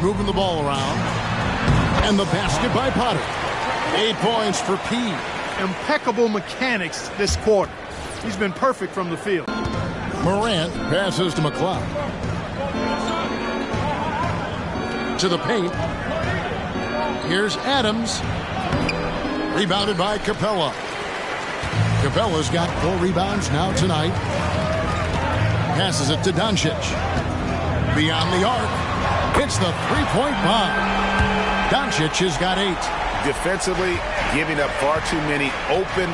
moving the ball around. And the basket by Potter. 8 points for P. Impeccable mechanics this quarter. He's been perfect from the field. Morant passes to McLeod. To the paint. Here's Adams. Rebounded by Capella. Capella's got 4 rebounds now tonight. Passes it to Doncic. Beyond the arc. Hits the three-point bomb. Doncic has got 8. Defensively, giving up far too many open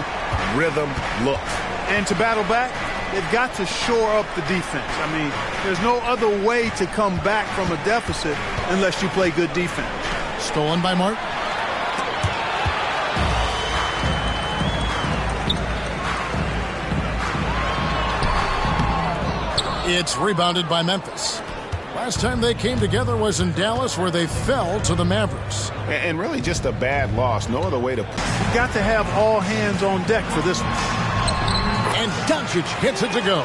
rhythm looks. And to battle back, they've got to shore up the defense. I mean, there's no other way to come back from a deficit unless you play good defense. Stolen by Mark. It's rebounded by Memphis. Last time they came together was in Dallas, where they fell to the Mavericks. And really just a bad loss. No other way to... You've got to have all hands on deck for this one. And Doncic gets it to go.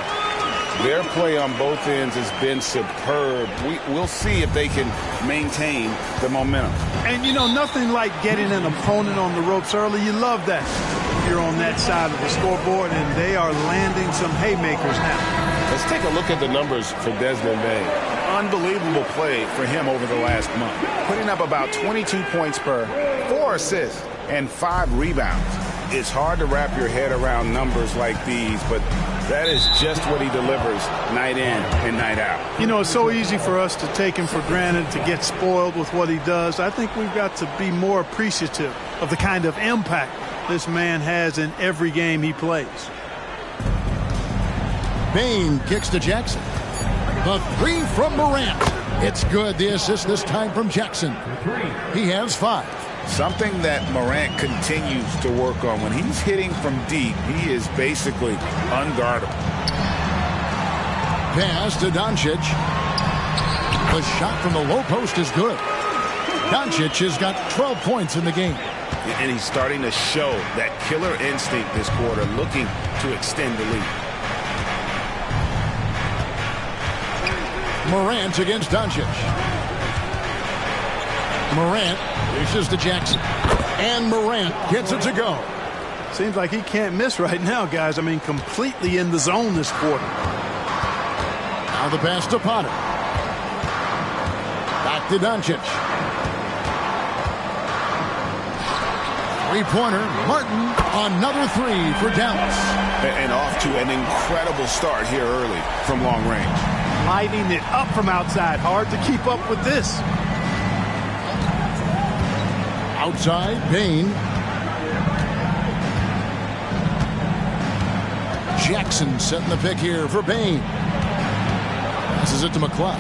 Their play on both ends has been superb. We'll see if they can maintain the momentum. And, you know, nothing like getting an opponent on the ropes early. You love that. You're on that side of the scoreboard, and they are landing some haymakers now. Let's take a look at the numbers for Desmond Bane. Unbelievable play for him over the last month. Putting up about 22 points per, 4 assists, and 5 rebounds. It's hard to wrap your head around numbers like these, but that is just what he delivers night in and night out. You know, it's so easy for us to take him for granted, to get spoiled with what he does. I think we've got to be more appreciative of the kind of impact this man has in every game he plays. Bane kicks to Jackson. The 3 from Morant. It's good. The assist this time from Jackson. He has 5. Something that Morant continues to work on. When he's hitting from deep, he is basically unguardable. Pass to Doncic. The shot from the low post is good. Doncic has got 12 points in the game. And he's starting to show that killer instinct this quarter, looking to extend the lead. Morant against Doncic. Morant dishes to Jackson. And Morant gets it to go. Seems like he can't miss right now, guys. I mean, completely in the zone this quarter. Now the pass to Potter. Back to Doncic. Three-pointer. Martin, another 3 for Dallas. And off to an incredible start here early from long range. Lighting it up from outside. Hard to keep up with this. Outside, Bane. Jackson setting the pick here for Bane. Passes it to McLeod.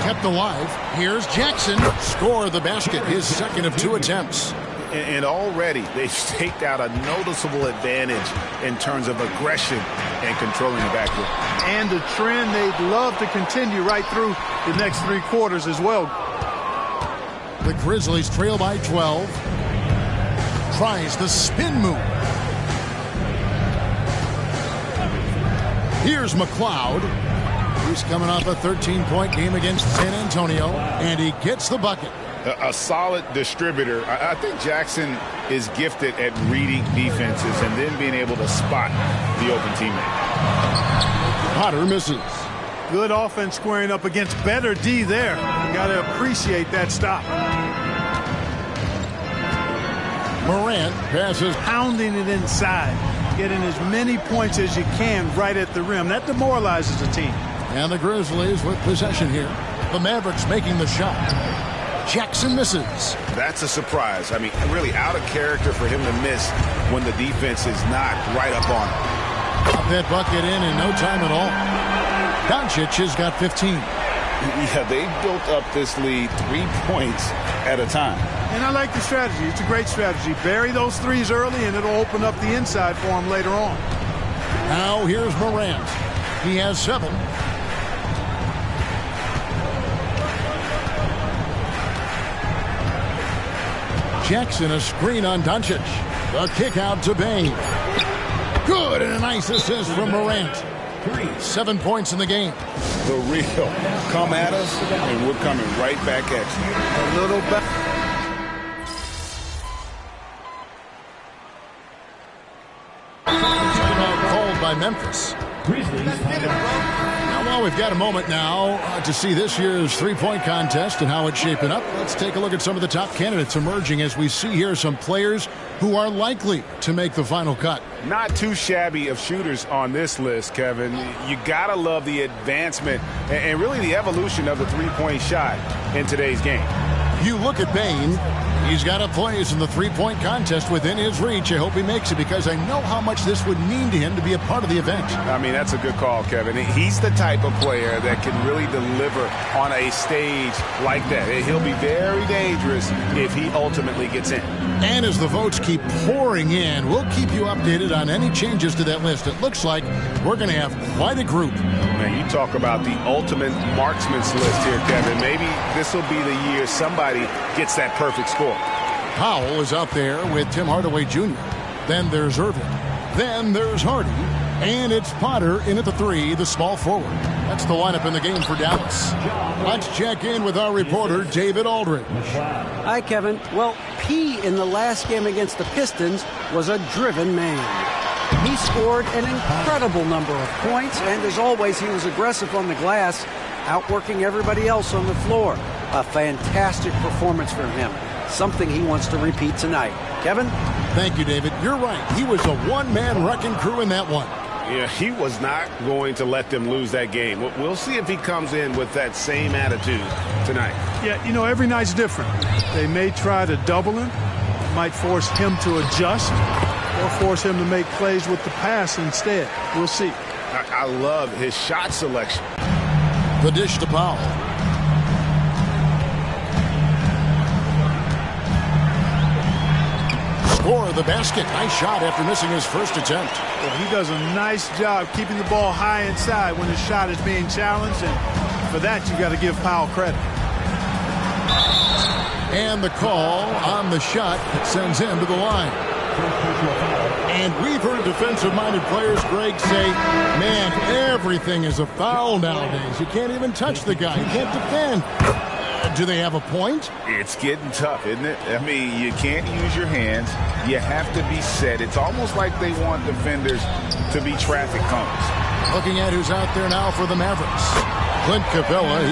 Kept alive. Here's Jackson. Score the basket. His second of 2 attempts. And already they've staked out a noticeable advantage in terms of aggression and controlling the backcourt. And a trend they'd love to continue right through the next 3 quarters as well. The Grizzlies trail by 12. Tries the spin move. Here's McLeod. He's coming off a 13-point game against San Antonio, and he gets the bucket. A solid distributor. I think Jackson is gifted at reading defenses and then being able to spot the open teammate. Potter misses. Good offense squaring up against better D there. You got to appreciate that stop. Morant passes. Pounding it inside. Getting as many points as you can right at the rim. That demoralizes the team. And the Grizzlies with possession here. The Mavericks making the shot. Jackson misses. That's a surprise. I mean, really out of character for him to miss when the defense is not right up on him. Got that bucket in no time at all. Doncic has got 15. Yeah, they've built up this lead 3 points at a time. And I like the strategy. It's a great strategy. Bury those threes early, and it'll open up the inside for him later on. Now here's Morant. He has 7. Jackson a screen on Doncic. The kick out to Bane. Good, and a nice assist from Morant. 7 points in the game. The real come at us, and we're coming right back at you. A little back. Timeout called by Memphis. Now, while we've got a moment now to see this year's three-point contest and how it's shaping up, let's take a look at some of the top candidates emerging as we see here some players who are likely to make the final cut. Not too shabby of shooters on this list, Kevin. You gotta love the advancement and really the evolution of the three-point shot in today's game. You look at Bain. He's got a place in the three-point contest within his reach. I hope he makes it because I know how much this would mean to him to be a part of the event. I mean, that's a good call, Kevin. He's the type of player that can really deliver on a stage like that. He'll be very dangerous if he ultimately gets in. And as the votes keep pouring in, we'll keep you updated on any changes to that list. It looks like we're going to have quite a group. Man, you talk about the ultimate marksman's list here, Kevin. Maybe this will be the year somebody gets that perfect score. Powell is out there with Tim Hardaway Jr. Then there's Irvin. Then there's Hardy. And it's Potter in at the three, the small forward. That's the lineup in the game for Dallas. Let's check in with our reporter, David Aldridge. Hi, Kevin. Well, P in the last game against the Pistons was a driven man. He scored an incredible number of points, and as always, he was aggressive on the glass, outworking everybody else on the floor. A fantastic performance from him. Something he wants to repeat tonight. Kevin? Thank you, David. You're right. He was a one-man wrecking crew in that one. Yeah, he was not going to let them lose that game. We'll see if he comes in with that same attitude tonight. Yeah, you know, every night's different. They may try to double him, might force him to adjust, or force him to make plays with the pass instead. We'll see. I love his shot selection. The dish to Powell. Score the basket. Nice shot after missing his first attempt. Well, he does a nice job keeping the ball high inside when his shot is being challenged, and for that you got to give Powell credit. And the call on the shot sends him to the line. And we've heard defensive-minded players, Greg, say, man, everything is a foul nowadays. You can't even touch the guy. You can't defend. Do they have a point? It's getting tough, isn't it? I mean, you can't use your hands. You have to be set. It's almost like they want defenders to be traffic cones. Looking at who's out there now for the Mavericks. Clint Capella.